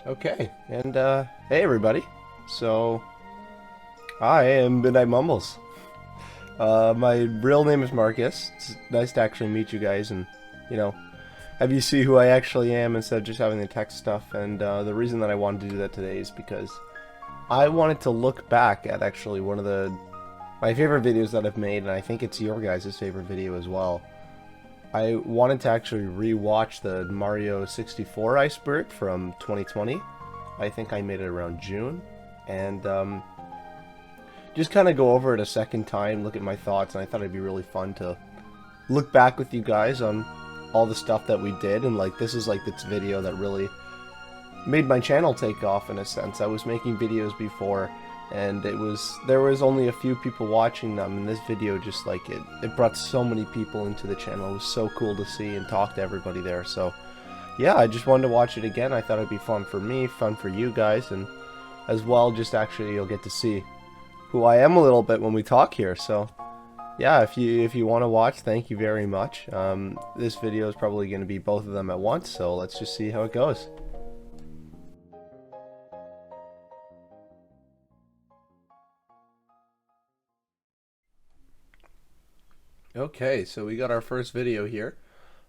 Okay, and hey everybody. So, I am Midnight Mumbles. My real name is Marcus. It's nice to actually meet you guys and, you know, have you see who I actually am instead of just having the text stuff. And the reason that I wanted to do that today is because I wanted to look back at actually one of my favorite videos that I've made, and I think it's your guys' favorite video as well. I wanted to actually re-watch the Mario 64 Iceberg from 2020. I think I made it around June, and just kind of go over it a second time, look at my thoughts, and I thought it'd be really fun to look back with you guys on all the stuff that we did, and like this is like this video that really made my channel take off in a sense. I was making videos before, and there was only a few people watching them, and this video just like it brought so many people into the channel. It was so cool to see and talk to everybody there. So yeah, I just wanted to watch it again. I thought it'd be fun for me, fun for you guys, and as well just actually you'll get to see who I am a little bit when we talk here. So yeah, if you want to watch, thank you very much. This video is probably going to be both of them at once, so let's just see how it goes. Okay, so we got our first video here.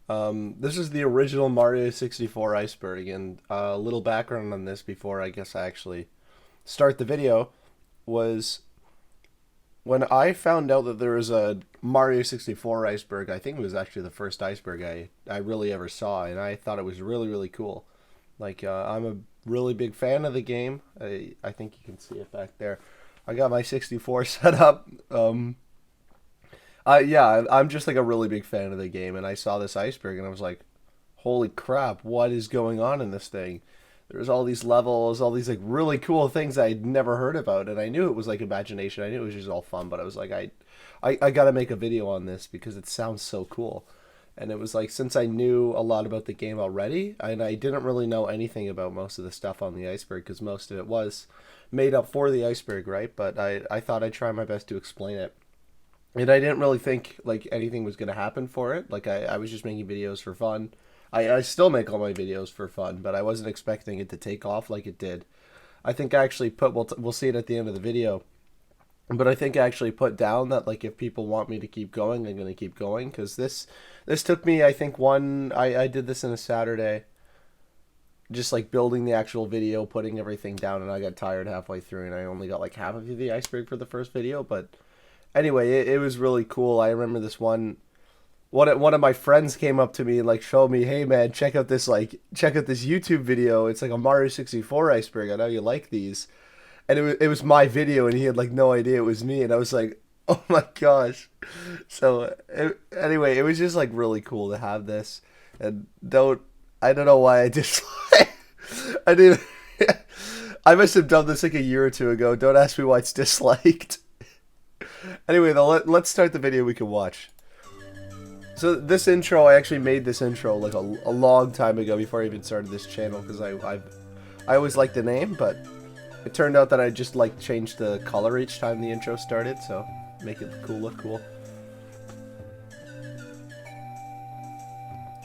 This is the original Mario 64 Iceberg, and a little background on this before I guess I actually start the video was when I found out that there was a Mario 64 Iceberg. I think it was actually the first Iceberg I really ever saw, and I thought it was really, really cool. Like, I'm a really big fan of the game. I think you can see it back there. I got my 64 set up. Yeah, I'm just like a really big fan of the game, and I saw this iceberg, and I was like, "Holy crap! What is going on in this thing?" There's all these levels, all these like really cool things I'd never heard about, and I knew it was like imagination. I knew it was just all fun, but I was like, I gotta make a video on this because it sounds so cool. And it was like since I knew a lot about the game already, and I didn't really know anything about most of the stuff on the iceberg because most of it was made up for the iceberg, right? But I thought I'd try my best to explain it, and I didn't really think like anything was gonna happen for it. Like I was just making videos for fun. I still make all my videos for fun, but I wasn't expecting it to take off like it did. I think I actually put we'll see it at the end of the video, but I think I actually put down that like if people want me to keep going, I'm gonna keep going because this took me, I think, I did this in a Saturday, just like building the actual video, putting everything down, and I got tired halfway through, and I only got like half of the iceberg for the first video, but anyway, it was really cool. I remember this one of my friends came up to me and like showed me, "Hey man, check out this YouTube video. It's like a Mario 64 iceberg. I know you like these." And it was my video, and he had like no idea it was me, and I was like, "Oh my gosh." So anyway, it was just like really cool to have this. And I don't know why I just I didn't I must have done this like a year or two ago. Don't ask me why it's disliked. Anyway, though, let's start the video we can watch. So this intro, I actually made this intro like a long time ago before I even started this channel because I always liked the name, but it turned out that I just like changed the color each time the intro started, so make it look cool.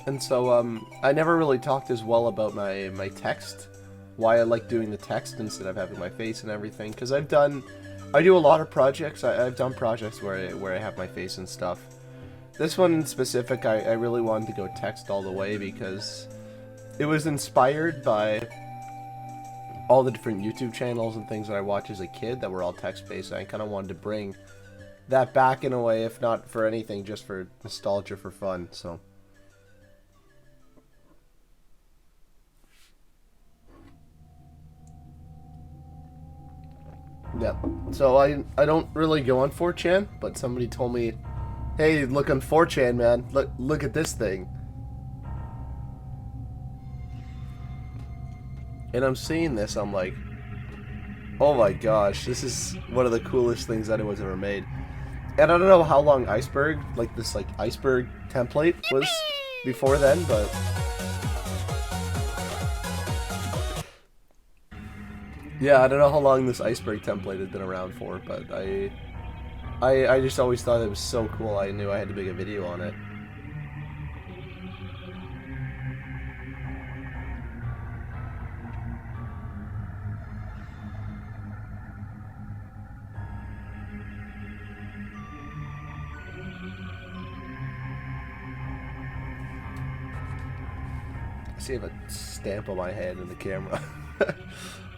And so I never really talked as well about my text, why I like doing the text instead of having my face and everything, because I do a lot of projects. I've done projects where I have my face and stuff. This one in specific, I really wanted to go text all the way because it was inspired by all the different YouTube channels and things that I watched as a kid that were all text-based. I kind of wanted to bring that back in a way, if not for anything, just for nostalgia, for fun. So yeah, so I don't really go on 4chan, but somebody told me, "Hey, look on 4chan, man. Look at this thing." And I'm seeing this, I'm like, "Oh my gosh, this is one of the coolest things anyone's ever made." And I don't know how long Iceberg, like this like Iceberg template was before then, but yeah, I don't know how long this Iceberg template had been around for, but I just always thought it was so cool. I knew I had to make a video on it. I see I have a stamp on my hand in the camera.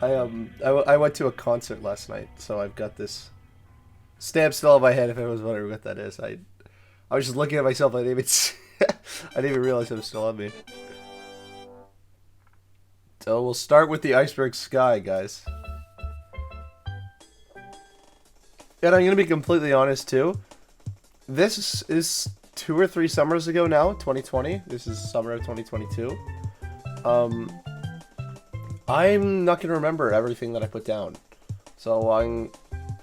I went to a concert last night, so I've got this stamp still on my head. If anyone's wondering what that is, I was just looking at myself. I didn't even I didn't even realize it was still on me. So we'll start with the Iceberg Sky, guys. And I'm gonna be completely honest too. This is 2 or 3 summers ago now, 2020. This is summer of 2022. I'm not gonna remember everything that I put down. So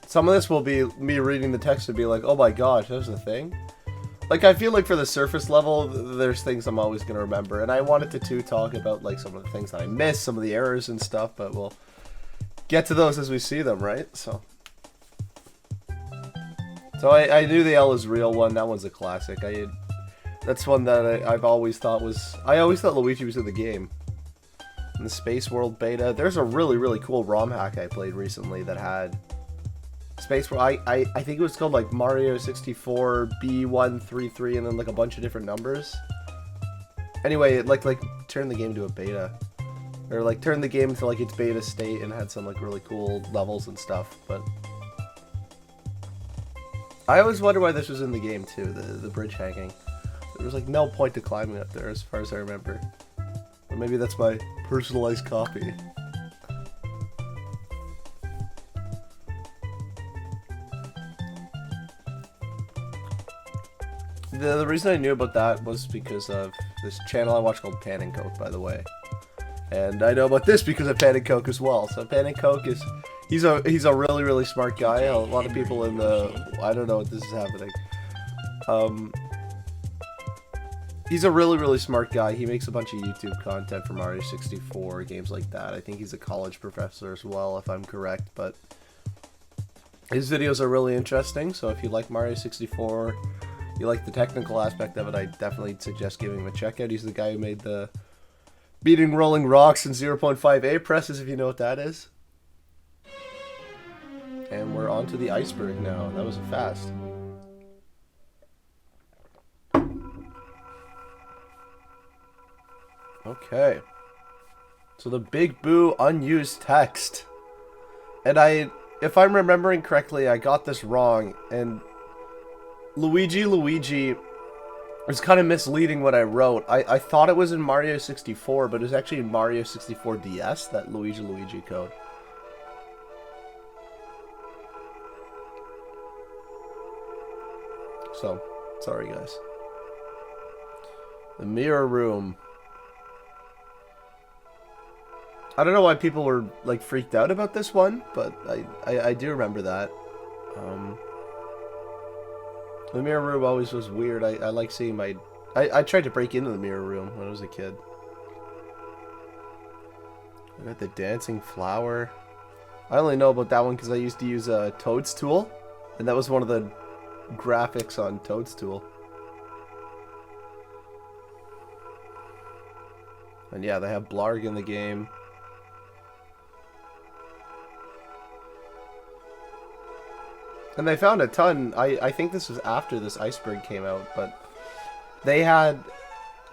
some of this will be me reading the text and be like, oh my gosh, that was a thing. Like, I feel like for the surface level, there's things I'm always gonna remember. And I wanted to too talk about like some of the things that I missed, some of the errors and stuff, but we'll get to those as we see them, right? So I knew the L is real one. That one's a classic. That's one that I've always thought was... I always thought Luigi was in the game. In the Space World beta. There's a really, really cool ROM hack I played recently that had... Space World... I think it was called like Mario 64 B133 and then like a bunch of different numbers. Anyway, it like turned the game to a beta. Or like turned the game to like its beta state and had some like really cool levels and stuff, but... I always wonder why this was in the game too, the bridge hanging. There was like no point to climbing up there as far as I remember. Or maybe that's my personalized copy. The reason I knew about that was because of this channel I watch called Pan and Coke, by the way. And I know about this because of Pan and Coke as well. So Pan and Coke is... He's a really, really smart guy. A lot of people in the... I don't know what this is happening. He's a really, really smart guy. He makes a bunch of YouTube content for Mario 64, games like that. I think he's a college professor as well, if I'm correct. But his videos are really interesting. So if you like Mario 64, you like the technical aspect of it, I definitely suggest giving him a check out. He's the guy who made the beating rolling rocks and 0.5A presses, if you know what that is. And we're on to the Iceberg now. That was fast. Okay. So the Big Boo unused text. And if I'm remembering correctly, I got this wrong. And Luigi was kind of misleading what I wrote. I thought it was in Mario 64, but it was actually in Mario 64 DS, that Luigi code. So, sorry guys. The mirror room. I don't know why people were like freaked out about this one, but I do remember that. The mirror room always was weird. I like seeing I tried to break into the mirror room when I was a kid. I got the dancing flower. I only know about that one because I used to use a Toadstool, and that was one of the graphics on Toadstool. And yeah, they have Blarg in the game. And they found a ton. I think this was after this Iceberg came out, but they had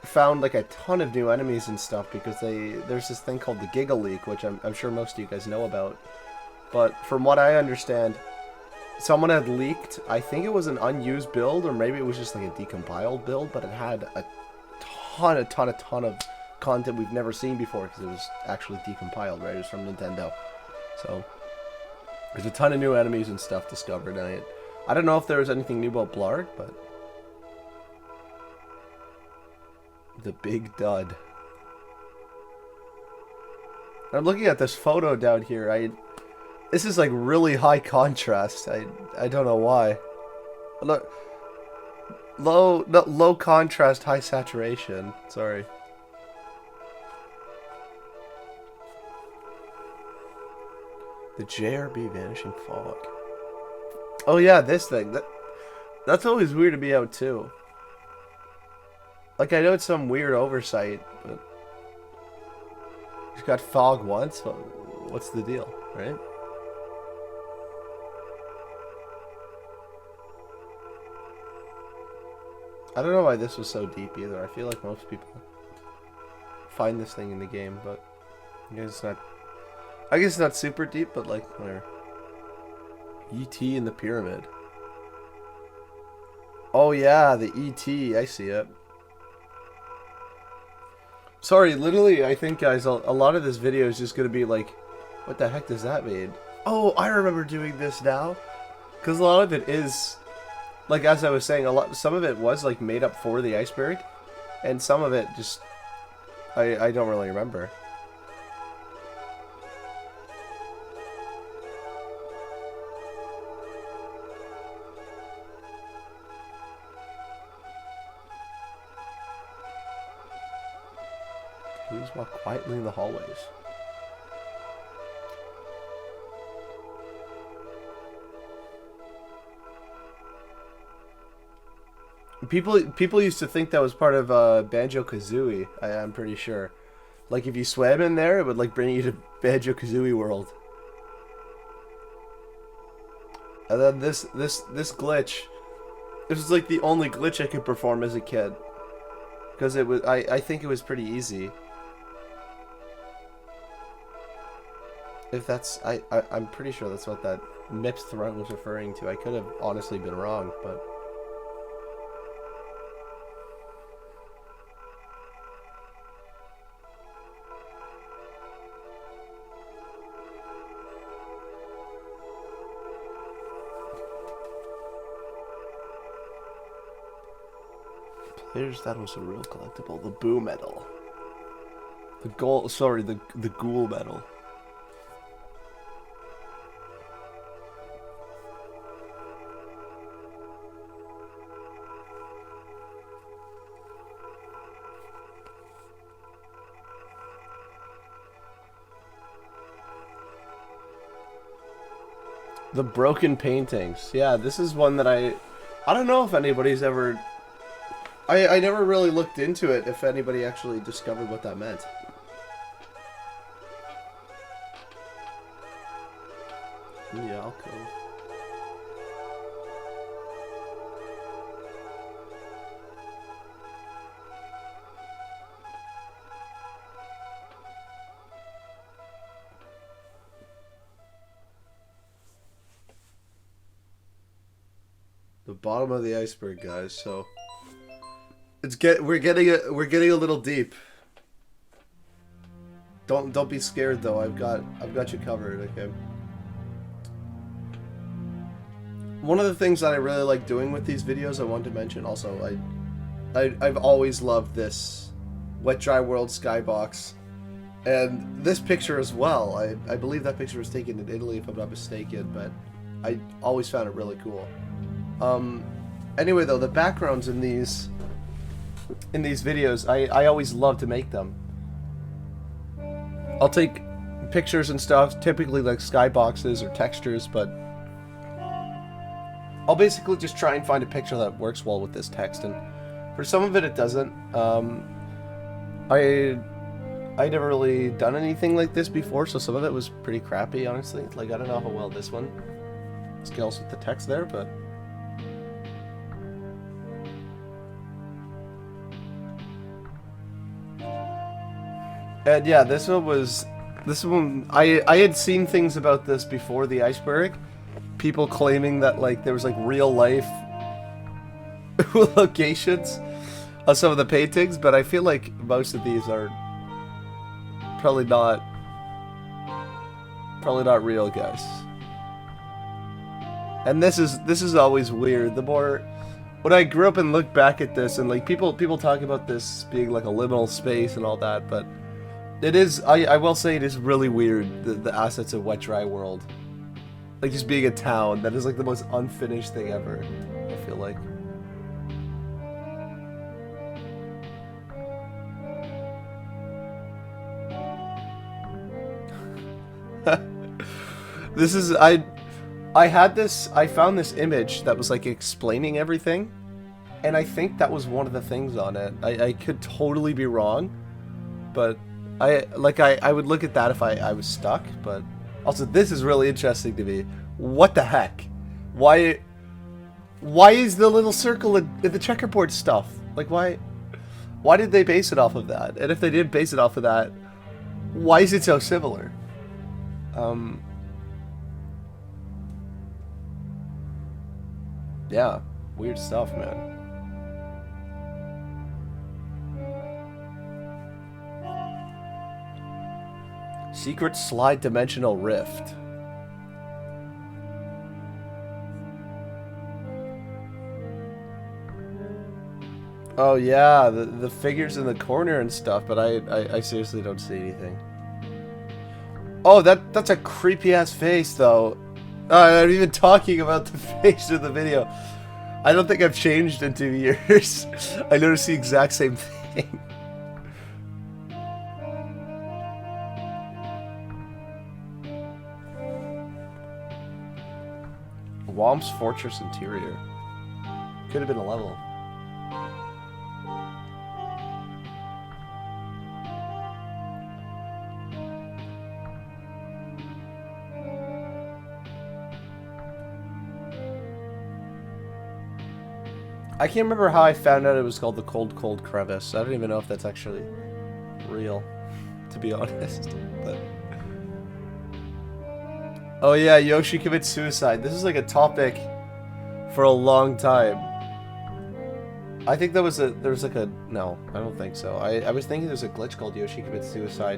found like a ton of new enemies and stuff because there's this thing called the Giga Leak, which I'm sure most of you guys know about. But from what I understand, someone had leaked, I think it was an unused build, or maybe it was just like a decompiled build, but it had a ton of content we've never seen before because it was actually decompiled, right? It was from Nintendo. So there's a ton of new enemies and stuff discovered, and I don't know if there was anything new about Blarg, but the Big Dud. I'm looking at this photo down here. This is like really high contrast. I don't know why. Look, low contrast, high saturation. Sorry. The JRB Vanishing Fog. Oh yeah, this thing. That's always weird to be out too. Like, I know it's some weird oversight, but you've got fog once. What's the deal, right? I don't know why this was so deep either. I feel like most people find this thing in the game, but I guess it's not. I guess it's not super deep, but like whatever. E.T. in the pyramid. Oh yeah, the E.T. I see it. Sorry, literally, I think, guys, a lot of this video is just gonna be like, what the heck does that mean? Oh, I remember doing this now, because a lot of it is, like as I was saying, some of it was like made up for the iceberg, and some of it just, I don't really remember. Please walk quietly in the hallways. People used to think that was part of Banjo-Kazooie, I'm pretty sure. Like if you swam in there, it would like bring you to Banjo-Kazooie world. And then this glitch, this was like the only glitch I could perform as a kid. Because it was, I think it was pretty easy. If that's, I'm pretty sure that's what that Mips Throne was referring to. I could have honestly been wrong, but... Players, that was a real collectible. The Boo Medal. The gold, sorry, the Ghoul Medal. The broken paintings. Yeah, this is one that I don't know if anybody's ever... I never really looked into it, if anybody actually discovered what that meant. In the alcove. The bottom of the iceberg, guys. So we're getting a little deep. Don't be scared though. I've got you covered. Okay. One of the things that I really like doing with these videos, I want to mention also, I've always loved this Wet Dry World skybox, and this picture as well. I believe that picture was taken in Italy, if I'm not mistaken, but I always found it really cool. Anyway though, the backgrounds in these videos, I always love to make them. I'll take pictures and stuff, typically like skyboxes or textures, but I'll basically just try and find a picture that works well with this text, and for some of it, it doesn't. I never really done anything like this before, so some of it was pretty crappy, honestly. Like, I don't know how well this one scales with the text there, but... And yeah, this one, I had seen things about this before the iceberg. People claiming that like there was like real life locations of some of the paintings, but I feel like most of these are probably not real, guys. And this is always weird. The more when I grew up and look back at this, and like people talk about this being like a liminal space and all that, but it is, I will say it is really weird, the assets of Wet Dry World. Like just being a town, that is like the most unfinished thing ever, I feel like. This is, I found this image that was like explaining everything, and I think that was one of the things on it. I could totally be wrong, but I would look at that if I was stuck, but also this is really interesting to me. What the heck? Why Why is the little circle in the checkerboard stuff? Like, why did they base it off of that? And if they did base it off of that, why is it so similar? Yeah, weird stuff, man. Secret slide dimensional rift. Oh yeah, the figures in the corner and stuff, but I seriously don't see anything. Oh, that's a creepy ass face though. I'm even talking about the face of the video. I don't think I've changed in 2 years. I noticed the exact same thing. Womp's Fortress Interior. Could have been a level. I can't remember how I found out it was called the Cold Cold Crevice. I don't even know if that's actually real, to be honest. But oh yeah, Yoshi commits suicide. This is like a topic for a long time. I think there was like a no, I don't think so. I was thinking there's a glitch called Yoshi commits suicide.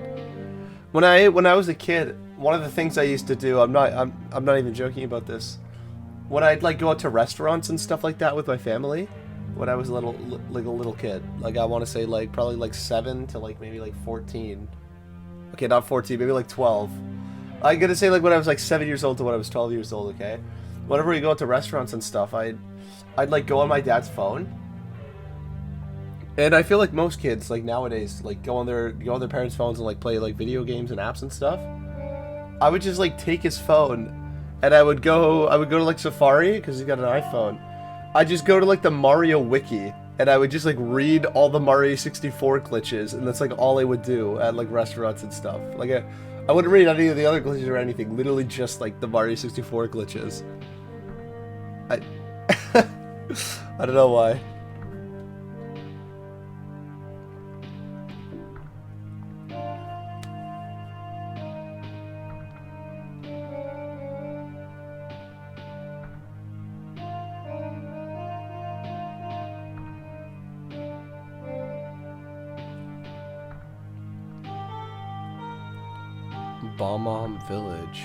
When I was a kid, one of the things I used to do, I'm not even joking about this. When I'd like go out to restaurants and stuff like that with my family, when I was a little kid, like I want to say like probably like 7 to like maybe like 14. Okay, not 14, maybe like 12. I'm gonna say like when I was like 7 years old to when I was 12 years old. Okay, whenever we go out to restaurants and stuff, I'd like go on my dad's phone, and I feel like most kids like nowadays like go on their parents' phones and like play like video games and apps and stuff. I would just like take his phone. And I would go to like Safari, because he's got an iPhone. I'd just go to like the Mario wiki, and I would just like read all the Mario 64 glitches, and that's like all I would do at like restaurants and stuff. Like I wouldn't read any of the other glitches or anything, literally just like the Mario 64 glitches. I don't know why. Balmam Village.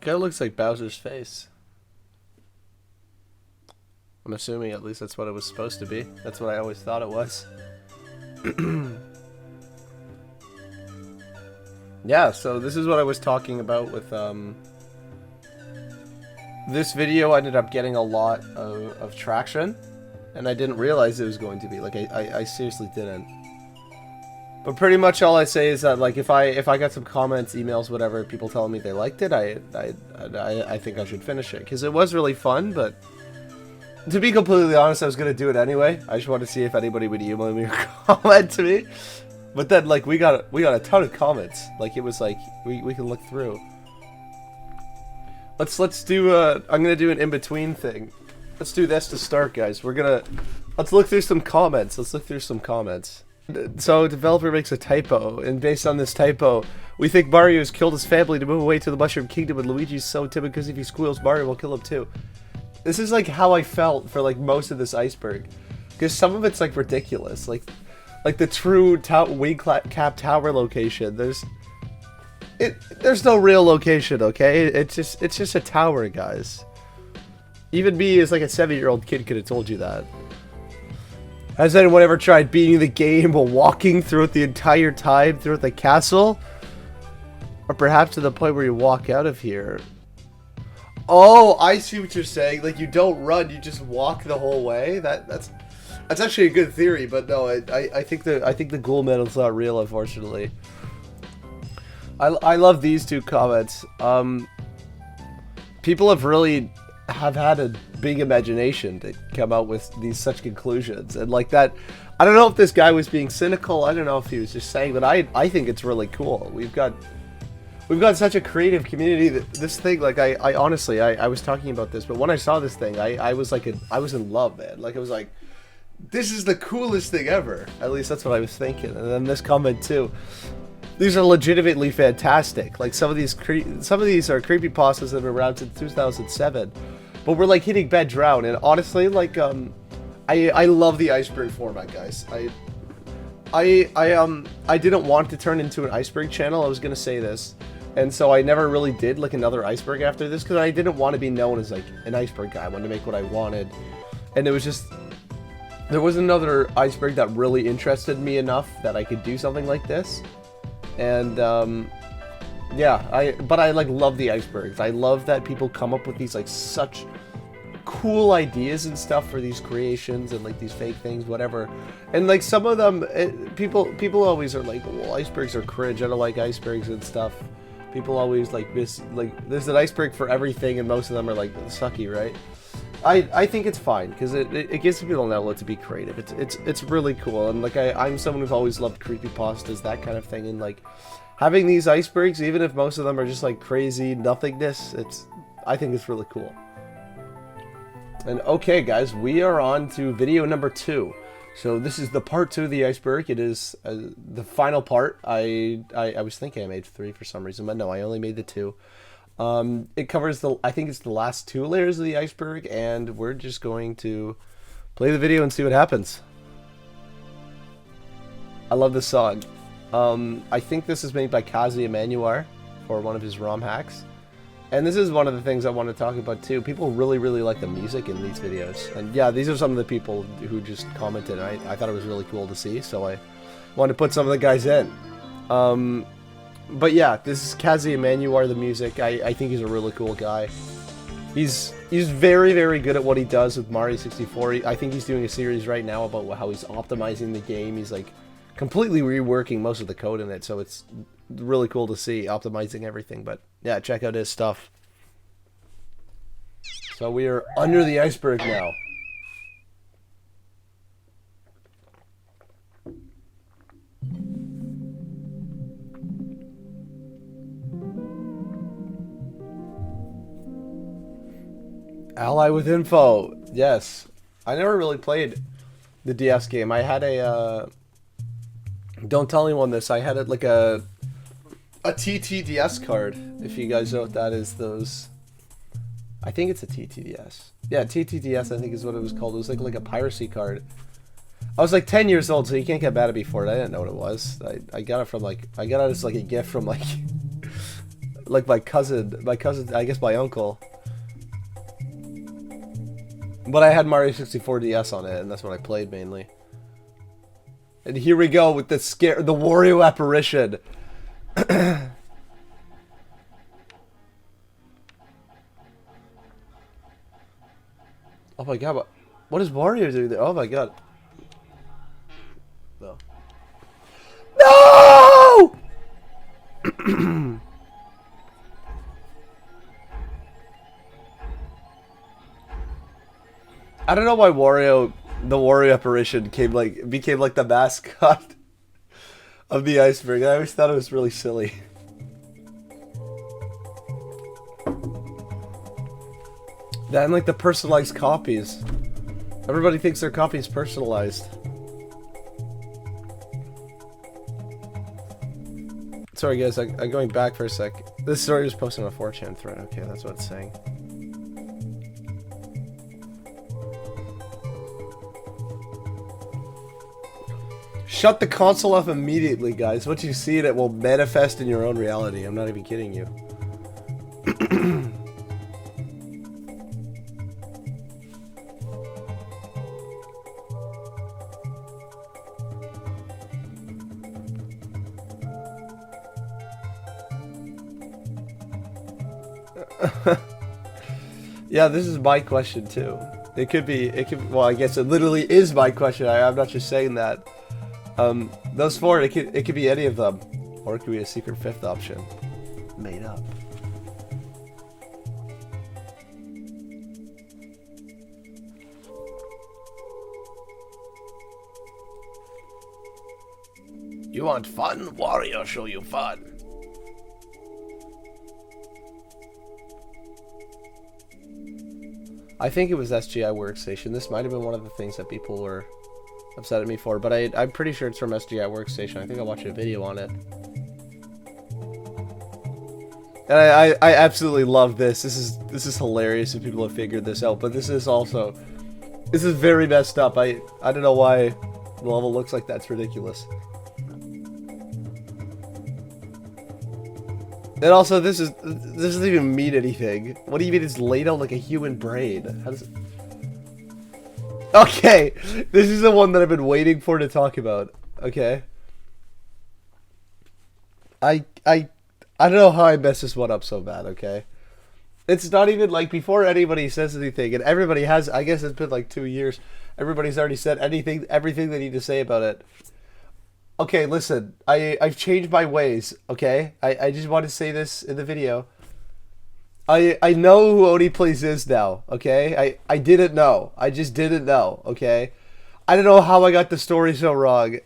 Kind of looks like Bowser's face. I'm assuming at least that's what it was supposed to be. That's what I always thought it was. Yeah, so this is what I was talking about with this video ended up getting a lot of traction, and I didn't realize it was going to be. Like I seriously didn't. But pretty much all I say is that like if I got some comments, emails, whatever, people telling me they liked it, I think I should finish it because it was really fun. But to be completely honest, I was gonna do it anyway. I just wanted to see if anybody would email me or comment to me. But then like we got a ton of comments. Like it was like we can look through. Let's do I'm gonna do an in between thing. Let's do this to start, guys. Let's look through some comments. So, developer makes a typo, and based on this typo, we think Mario has killed his family to move away to the Mushroom Kingdom, and Luigi's so timid because if he squeals, Mario will kill him too. This is like how I felt for like most of this Iceberg, because some of it's like ridiculous, like the true wing cap tower location. There's no real location, okay? It's just a tower, guys. Even me, as like a 7-year-old kid, could have told you that. Has anyone ever tried beating the game while walking throughout the entire time throughout the castle? Or perhaps to the point where you walk out of here. Oh, I see what you're saying. Like, you don't run, you just walk the whole way? That's actually a good theory, but no, I think the ghoul metal's not real, unfortunately. I love these two comments. People have had a big imagination to come out with these such conclusions, and like that, I don't know if this guy was being cynical, I don't know if he was just saying, but I think it's really cool. We've got such a creative community that this thing, like, I honestly, I was talking about this, but when I saw this thing, I was like, I was in love, man. Like, I was like, this is the coolest thing ever. At least that's what I was thinking. And then this comment too. These are legitimately fantastic. Like, some of these are creepypastas that have been around since 2007, but we're like hitting bed drown. And honestly, like, I love the Iceberg format, guys. I didn't want to turn into an Iceberg channel. I was gonna say this, and so I never really did like another Iceberg after this because I didn't want to be known as like an Iceberg guy. I wanted to make what I wanted, and it was just there was another Iceberg that really interested me enough that I could do something like this. And yeah, but I like love the Icebergs. I love that people come up with these like such cool ideas and stuff for these creations and like these fake things, whatever. And like some of them, people always are like, well, icebergs are cringe. I don't like icebergs and stuff. People always like there's an iceberg for everything, and most of them are like sucky, right? I think it's fine because it gives people an outlet to be creative. It's really cool, and like I'm someone who's always loved creepypastas, that kind of thing, and like having these icebergs, even if most of them are just like crazy nothingness, I think it's really cool. And okay, guys, we are on to video number 2. So this is the part 2 of the iceberg. It is the final part. I was thinking I made 3 for some reason, but no, I only made the 2. It covers I think it's the last 2 layers of the iceberg, and we're just going to play the video and see what happens. I love this song. I think this is made by Kazi Emanuar for one of his ROM hacks. And this is one of the things I want to talk about too. People really, really like the music in these videos. And yeah, these are some of the people who just commented. I thought it was really cool to see, so I wanted to put some of the guys in. But yeah, this is Kazi Emanuar, the music. I think he's a really cool guy. He's very, very good at what he does with Mario 64. I think he's doing a series right now about how he's optimizing the game. He's like completely reworking most of the code in it, so it's really cool to see optimizing everything. But yeah, check out his stuff. So we are under the iceberg now. Ally with info. Yes. I never really played the DS game. I had a don't tell anyone this. I had like a TTDS card, if you guys know what that is. Those, I think it's a TTDS. Yeah, TTDS I think is what it was called. It was like a piracy card. I was like 10 years old, so you can't get mad at me for it. I didn't know what it was. I got it from I got it as like a gift from like my cousin, I guess my uncle. But I had Mario 64 DS on it, and that's what I played mainly. And here we go with the Wario apparition. Oh my god, what is Wario doing there? Oh my god. No. No! I don't know why the Wario apparition became like the mascot of the iceberg. I always thought it was really silly. That and like the personalized copies. Everybody thinks their copy is personalized. Sorry guys, I'm going back for a sec. This story was posted on a 4chan thread. Okay, that's what it's saying. Shut the console off immediately, guys. Once you see it, it will manifest in your own reality. I'm not even kidding you. Yeah, this is my question too. It could be, well, I guess it literally is my question. I'm not just saying that. Those four, it could be any of them. Or it could be a secret fifth option. Made up. You want fun? Wario show you fun. I think it was SGI Workstation. This might have been one of the things that people were upset at me for, but I'm pretty sure it's from SGI Workstation. I think I watched a video on it. And I absolutely love this. This is hilarious if people have figured this out, but this is very messed up. I don't know why the level looks like that. It's ridiculous. And also, this doesn't even mean anything. What do you mean it's laid out like a human brain? How does it... Okay, this is the one that I've been waiting for to talk about. Okay. I don't know how I messed this one up so bad, okay? It's not even like before anybody says anything, and everybody has, I guess it's been like 2 years, everybody's already said everything they need to say about it. Okay, listen, I've changed my ways, okay? I just want to say this in the video. I know who Oni Plays is now, okay? I didn't know. I just didn't know, okay? I don't know how I got the story so wrong.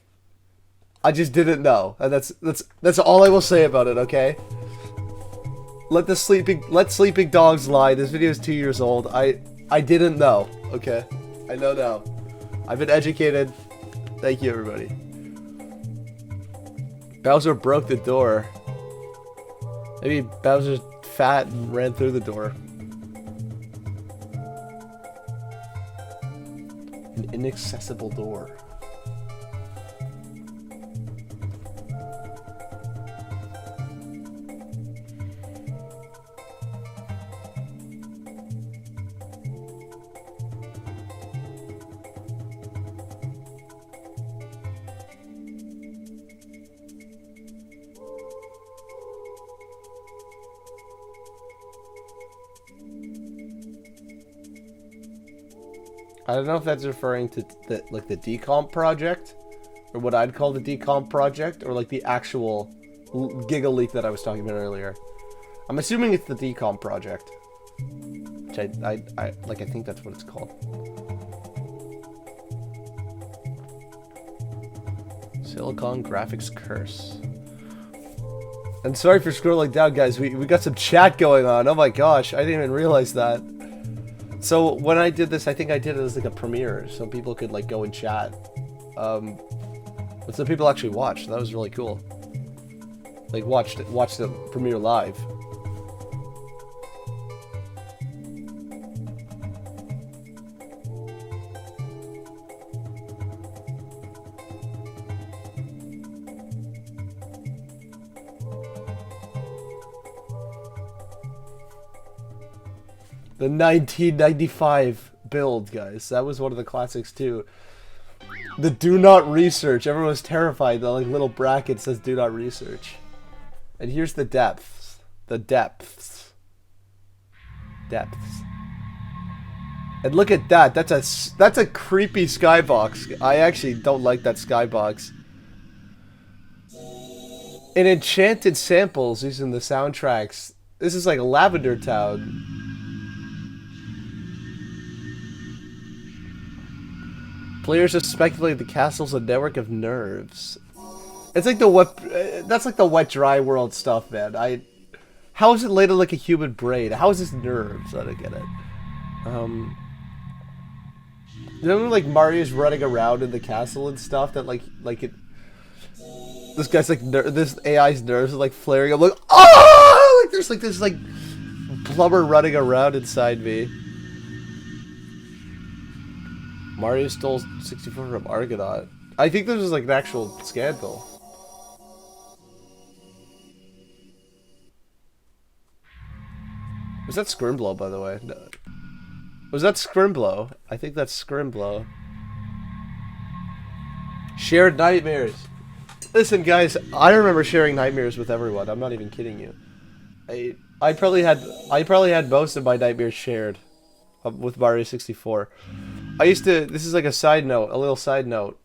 I just didn't know. And that's all I will say about it, okay? Let sleeping dogs lie. This video is 2 years old. I didn't know, okay? I know now. I've been educated. Thank you, everybody. Bowser broke the door. Maybe Bowser's fat and ran through the door. An inaccessible door. I don't know if that's referring to the decomp project, or what I'd call the decomp project, or like the actual Giga leak that I was talking about earlier. I'm assuming it's the decomp project, which I think that's what it's called. Silicon Graphics Curse. And sorry for scrolling down, guys. We got some chat going on. Oh my gosh, I didn't even realize that. So when I did this, I think I did it as like a premiere, so people could like go and chat. But some people actually watched. That was really cool. Like watched the premiere live. The 1995 build, guys. That was one of the classics, too. The do not research. Everyone was terrified. The like little bracket says do not research. And here's the depths. The depths. Depths. And look at that. That's a creepy skybox. I actually don't like that skybox. And enchanted samples using the soundtracks. This is like Lavender Town. Players have speculated the castle's a network of nerves. It's like the wet. That's like the wet, dry world stuff, man. How is it laid out like a human brain? How is this nerves? I don't get it. You know, like Mario's running around in the castle and stuff. That like it. This guy's like this AI's nerves are like flaring up. Like oh, like there's like this like blubber running around inside me. Mario stole 64 from Argonaut. I think this was like an actual scandal. Was that Scrimblow, by the way? No. Was that Scrimblow? I think that's Scrimblow. Shared nightmares. Listen, guys, I remember sharing nightmares with everyone. I'm not even kidding you. I probably had most of my nightmares shared with Mario 64. I used to. This is like a side note, a little side note.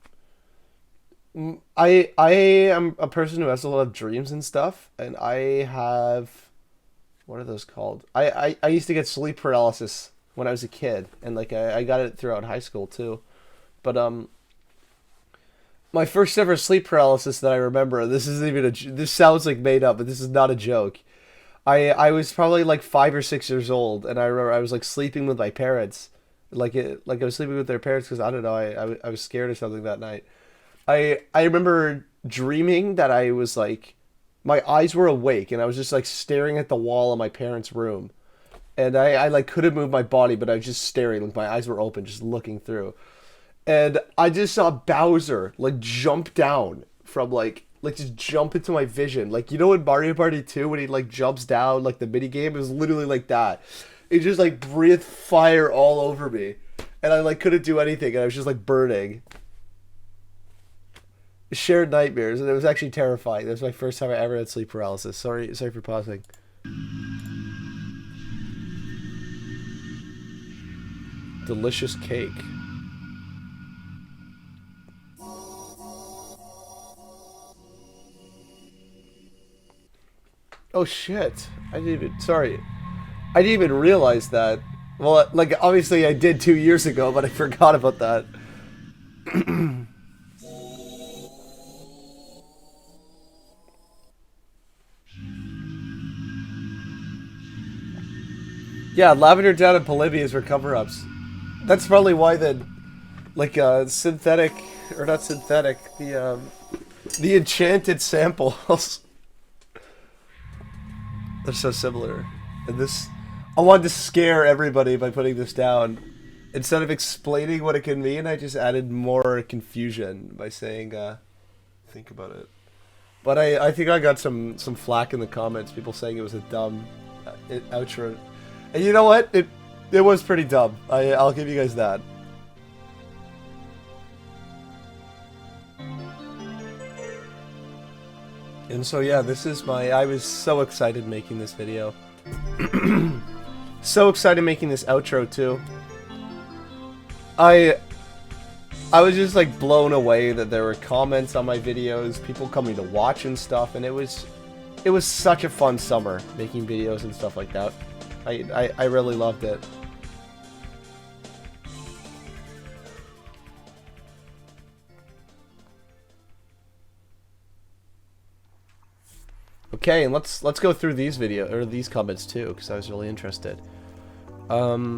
I am a person who has a lot of dreams and stuff, and I have, what are those called? I used to get sleep paralysis when I was a kid, and like I got it throughout high school too. But my first ever sleep paralysis that I remember. This isn't even this sounds like made up, but this is not a joke. I was probably like 5 or 6 years old, and I remember I was like sleeping with my parents, like I was sleeping with their parents because I don't know I was scared or something that night. I remember dreaming that I was like my eyes were awake and I was just like staring at the wall of my parents' room, and I like couldn't move my body, but I was just staring, like my eyes were open, just looking through, and I just saw Bowser like jump down from like just jump into my vision. Like you know in Mario Party 2 when he like jumps down like the mini game, it was literally like that. It just like breathed fire all over me. And I like couldn't do anything and I was just like burning. Shared nightmares, and it was actually terrifying. That was my first time I ever had sleep paralysis. Sorry for pausing. Delicious cake. Oh shit! I didn't even. Sorry, I didn't even realize that. Well, like obviously I did 2 years ago, but I forgot about that. Yeah, Lavender Down and Polybius were cover-ups. That's probably why like synthetic or not synthetic, the enchanted samples. They're so similar. And this, I wanted to scare everybody by putting this down. Instead of explaining what it can mean, I just added more confusion by saying, think about it. But I think I got some flack in the comments, people saying it was a dumb outro. And you know what? It was pretty dumb. I'll give you guys that. And so yeah, this is I was so excited making this video. So excited making this outro too. I was just like blown away that there were comments on my videos, people coming to watch and stuff, and it was such a fun summer making videos and stuff like that. I really loved it. Okay, and let's go through these comments too, because I was really interested. I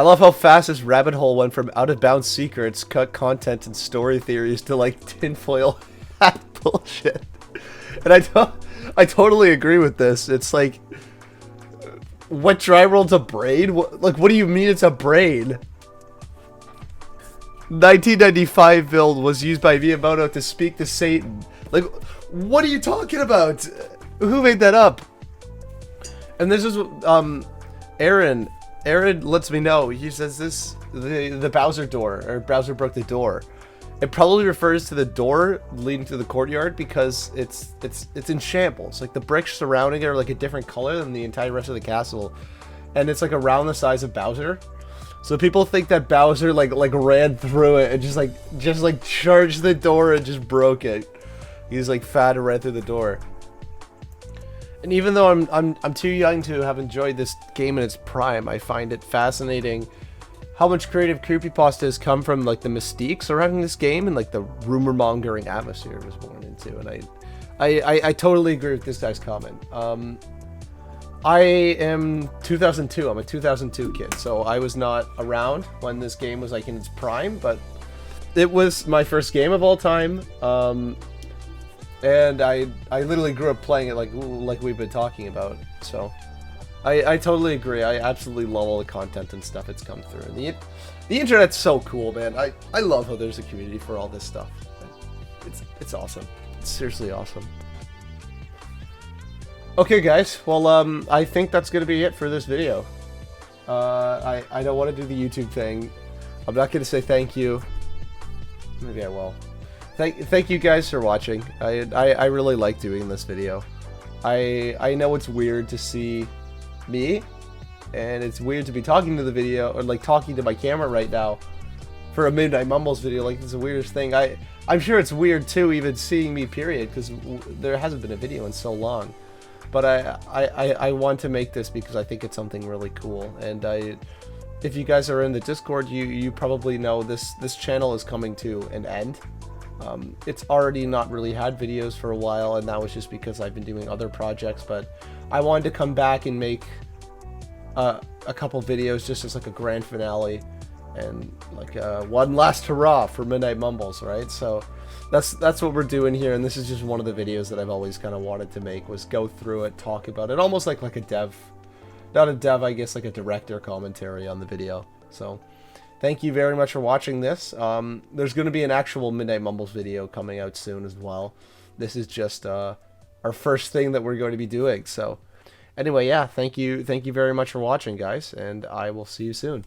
love how fast this rabbit hole went from out of bounds secrets, cut content, and story theories to like tinfoil hat bullshit. And I totally agree with this. It's like, what dry world's a brain? What do you mean it's a brain? 1995 build was used by Miyamoto to speak to Satan. Like, what are you talking about? Who made that up? And this is Aaron lets me know. He says the Bowser door, or Bowser broke the door. It probably refers to the door leading to the courtyard because it's in shambles. Like the bricks surrounding it are like a different color than the entire rest of the castle, and it's like around the size of Bowser. So people think that Bowser like ran through it and just like charged the door and just broke it. He's like fat and ran through the door. And even though I'm too young to have enjoyed this game in its prime, I find it fascinating how much creative creepypasta has come from like the mystique surrounding this game and like the rumor mongering atmosphere it was born into. And I totally agree with this guy's comment. I am 2002. I'm a 2002 kid, so I was not around when this game was like in its prime, but it was my first game of all time. And I literally grew up playing it like we've been talking about. So I totally agree. I absolutely love all the content and stuff it's come through. And the internet's so cool, man. I love how there's a community for all this stuff. It's awesome. It's seriously awesome. Okay, guys. Well, I think that's gonna be it for this video. I don't want to do the YouTube thing. I'm not gonna say thank you. Maybe I will. thank you guys for watching. I really like doing this video. I know it's weird to see me, and it's weird to be talking to the video, or like talking to my camera right now for a Midnight Mumbles video. Like, it's the weirdest thing. I'm sure it's weird too, even seeing me, period, because there hasn't been a video in so long. But I want to make this because I think it's something really cool. And if you guys are in the Discord, you probably know this channel is coming to an end. It's already not really had videos for a while, and that was just because I've been doing other projects. But I wanted to come back and make a couple videos just as like a grand finale and like one last hurrah for Midnight Mumbles, right? So that's what we're doing here, and this is just one of the videos that I've always kind of wanted to make, was go through it, talk about it, almost like a dev, not a dev, I guess, like a director commentary on the video. So thank you very much for watching this. There's going to be an actual Midnight Mumbles video coming out soon as well. This is just our first thing that we're going to be doing. So anyway, yeah, thank you very much for watching, guys, and I will see you soon.